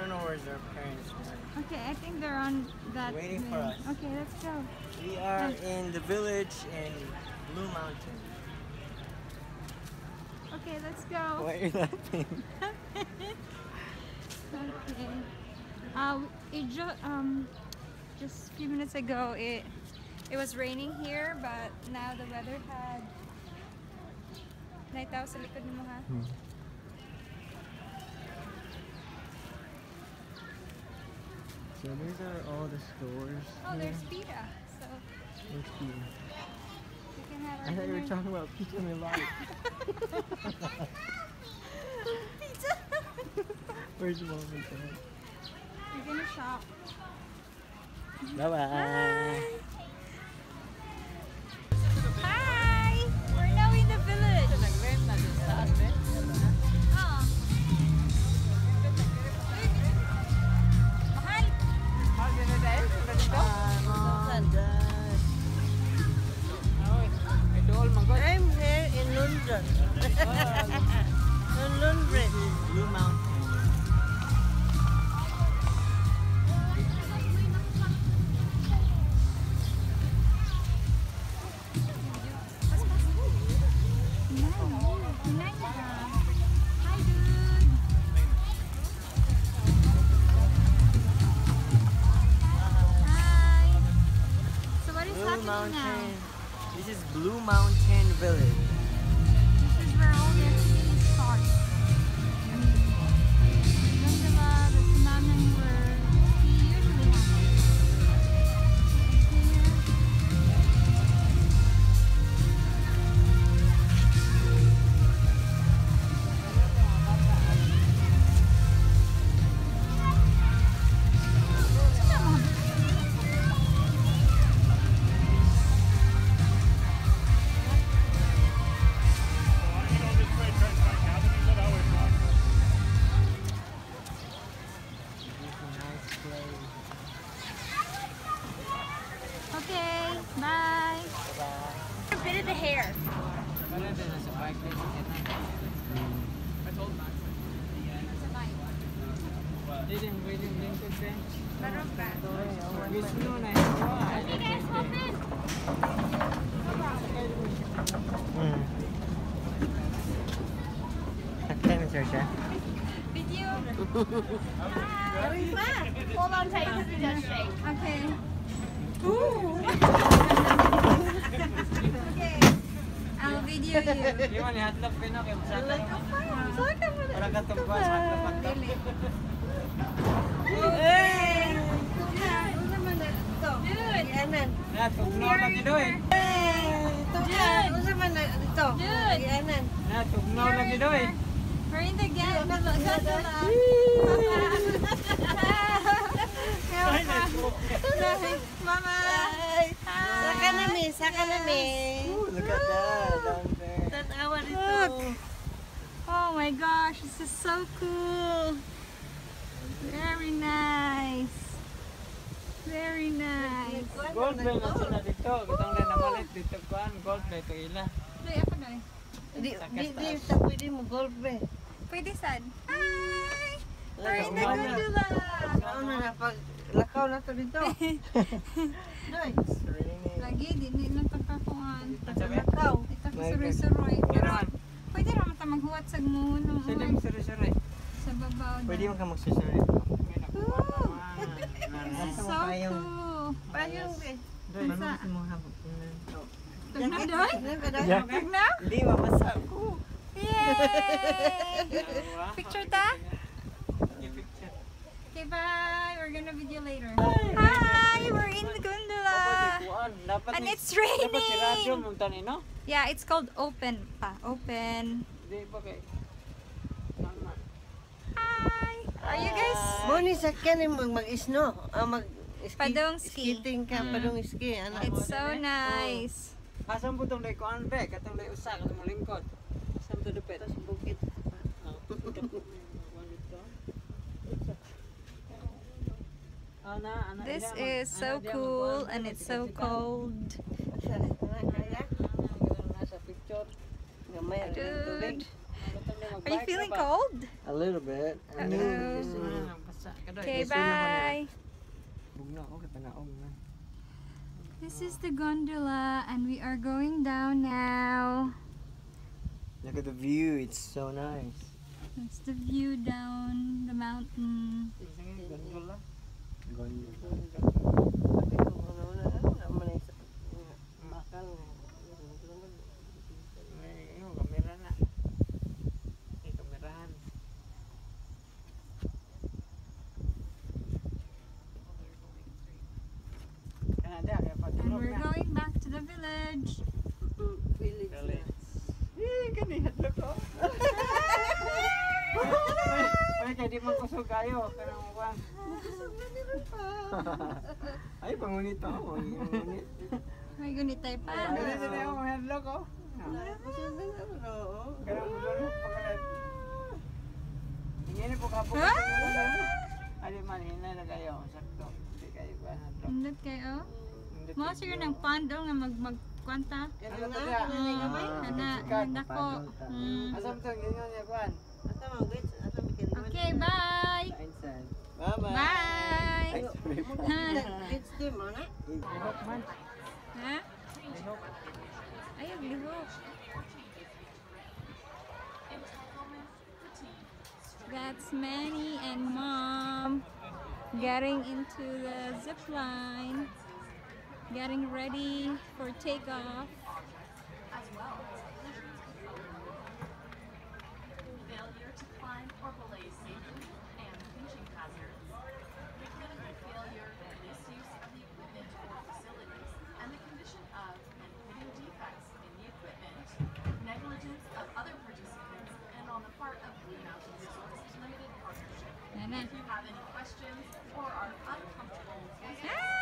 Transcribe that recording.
don't know where's our parents. Man. Okay, I think they're on that Waiting way. for us. Okay, let's go. We are in the village in Blue Mountain. Okay, let's go. Why are you laughing? Okay. Just a few minutes ago, it was raining here, but now the weather had. Naitaw sa likod mo ha. So these are all the stores. Oh, there's pita. So Where's Pita? we can have our I thought you were dinner. talking about Pizza Milano. Pizza. Where's Mom and Dad? We're gonna shop. Bye-bye. Hi! We're now in the village. Oh. Mahal. I'm here in London. In London. Blue Mountain. Hi, dude. Hi. So what is Blue happening Mountain. now? This is Blue Mountain Village. This is where all the activities start. Gondola, the tsunami where we usually have. Okay, bye. A bit of the hair. Meron ba? You guys open? Okay, Mr. Chef. Video. Hold on tight because we just shake. Okay. Okay. I'll video you. Dili. Hey! Ano naman na ito? Ianan. Hey! Ito ka. Ano naman na ito? Dude. Ianan. We're in the gondola. Mama. Ay! Saka na mi. Saka na mi. Look at that down there. Tanawa dito. Look. Oh my gosh, this is so cool. Very nice. Very nice. Gold play na sila dito. Kitang rin namalit dito kuan. Gold play to ila. Dali, ako na eh. Di sa pwede mo golf be. Pwede sad. Hi! We're in the Lakaw gondola. Lakaw na na pag lakaw na to dito. Doy. It's raining. Lagi, di na tagkakuan. Lakaw. Ito ko suroy-suroy. Pero pwede naman ta maghuwat sa muno. Sila yung sari-sari. Sa babaw Pwede na. mo ka magsusunod. This is so cool. Payong be. Sa? mo habang Tugnaw doy? Yeah. Tugnaw? Hindi, mabasa ko. Yay! Picture ta? Okay, bye. We're gonna video later. Hi! We're in the gondola. And it's Dapat si radyo raining. mong tani, no? Yeah, it's called open pa. Open. Di ba kay? Hi! Are you guys? Mo ni sakyan mo mag-isno. Mag Padong ski. Skating ka, padong ski. Ano? It's so nice. Asan po itong lay kuan be? Katong lay usa, katong lingkod. Asan to dupit? Sa bukid. This is so cool and it's so cold. Dude, are you feeling cold? A little bit. Uh-oh. sa kadoy. Okay, bye. Bugno ako kay panaog na. This is the gondola and we are going down now. Look at the view, it's so nice. That's the view down the mountain. Gondola. May kamera na. May kamerahan. Kanada kaya And patulog we're na. going back to the village. Dali. Kanihat na ko. May kaya di man kusog kayo. Karang uwan. Ay, pangunit ako. Pangunit. May gunitay pa. Dali sila yung handlo ko. Karang ulo pagkalat. Ingin po kapag ali man hina na kayo. Sakto. Hindi kayo ba handlo. Pindot kayo. Mo siguro ng pando nga magkwanta. Ano to dia? Kana ko. Asam to ginyo niya kuan. Okay, bye. Einstein. Bye-bye. Bye. It's the mana. Ihok man. Ha? Ihok. Ay, aglihok. That's Manny and Mom getting into the zip line, getting ready for takeoff. Failure to climb or belay safety and pinching hazards, mechanical failure, misuse of the equipment or facilities, and the condition of and fitting defects in the equipment, negligence of other participants, and on the part of Blue Mountain Resorts Limited Partnership. Yan na. If you have any questions or are uncomfortable, Ah!